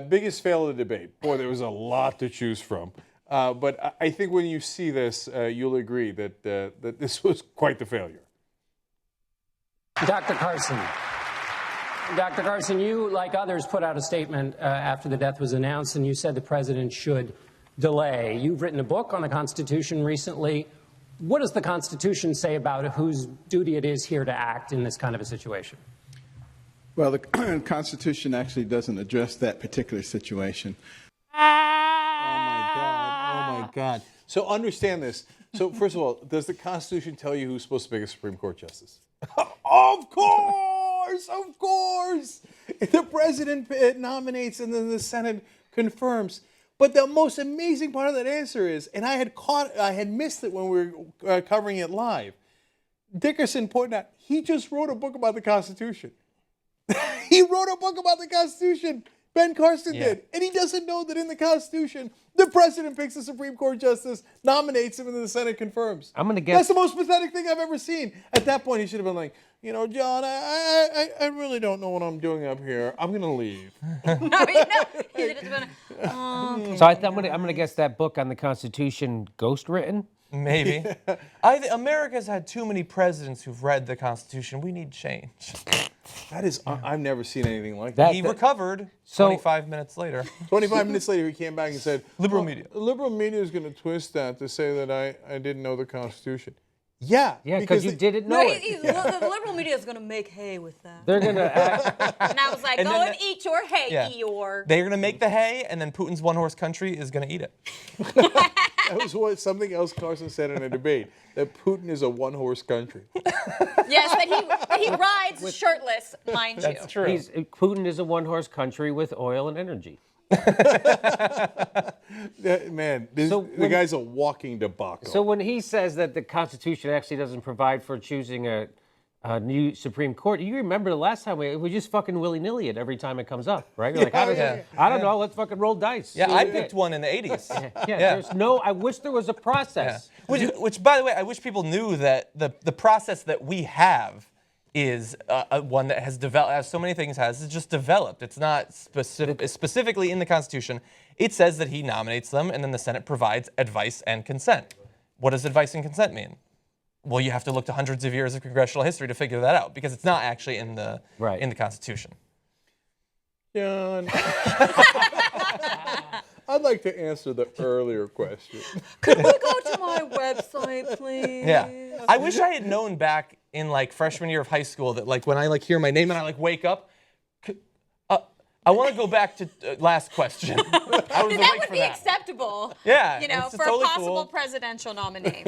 biggest fail of the debate. Boy, there was a lot to choose from. But I think when you see this, you'll agree that that this was quite the failure. Dr. Carson. Dr. Carson, you, like others, put out a statement after the death was announced, and you said the president should delay. You've written a book on the Constitution recently. What does the Constitution say about whose duty it is here to act in this kind of a situation? Well, the Constitution actually doesn't address that particular situation. Oh, my God. Oh, my God. So understand this. So, first of all, does the Constitution tell you who's supposed to be a Supreme Court justice? Of course! Of course! The president nominates and then the Senate confirms. But the most amazing part of that answer is, and I had missed it when we were covering it live, Dickerson pointed out, he just wrote a book about the Constitution. He wrote a book about the Constitution. Ben Carson did. And he doesn't know that in the Constitution, the president picks a Supreme Court justice, nominates him, and then the Senate confirms. I'm going to guess. That's the most pathetic thing I've ever seen. At that point, he should have been like, you know, John, I really don't know what I'm doing up here. I'm going to leave. So I'm going to guess that book on the Constitution ghostwritten? Maybe. I think America's had too many presidents who've read the Constitution. We need change. That is, I've never seen anything like that. He recovered 25 minutes later. 25 minutes later, he came back and said, liberal media. Liberal media is going to twist that to say that I didn't know the Constitution. Yeah. Yeah, because you didn't know it. The liberal media is going to make hay with that. They're going to act. And I was like, go and eat your hay, Eeyore. They're going to make the hay, and then Putin's one-horse country is going to eat it. That was something else Carson said in a debate, that Putin is a one-horse country. Yes, but he rides shirtless, mind you. That's true. Putin is a one-horse country with oil and energy. Man, the guy's a walking debacle. So when he says that the Constitution actually doesn't provide for choosing a new Supreme Court, you remember the last time we just fucking willy-nilly it every time it comes up, right? You're like, I don't know, let's fucking roll dice. Yeah, I picked one in the 80s. There's no, I wish there was a process. Yeah. Which, by the way, I wish people knew that the process that we have is one that has developed, as so many things has, it's just developed. It's not specifically in the Constitution. It says that he nominates them, and then the Senate provides advice and consent. What does advice and consent mean? Well, you have to look to hundreds of years of congressional history to figure that out, because it's not actually in the Constitution. John, I'd like to answer the earlier question. Could we go to my website, please? Yeah. I wish I had known back in like freshman year of high school that like when I like hear my name and I like wake up, I want to go back to last question. That would be acceptable. Yeah. You know, for totally a possible cool. presidential nominee.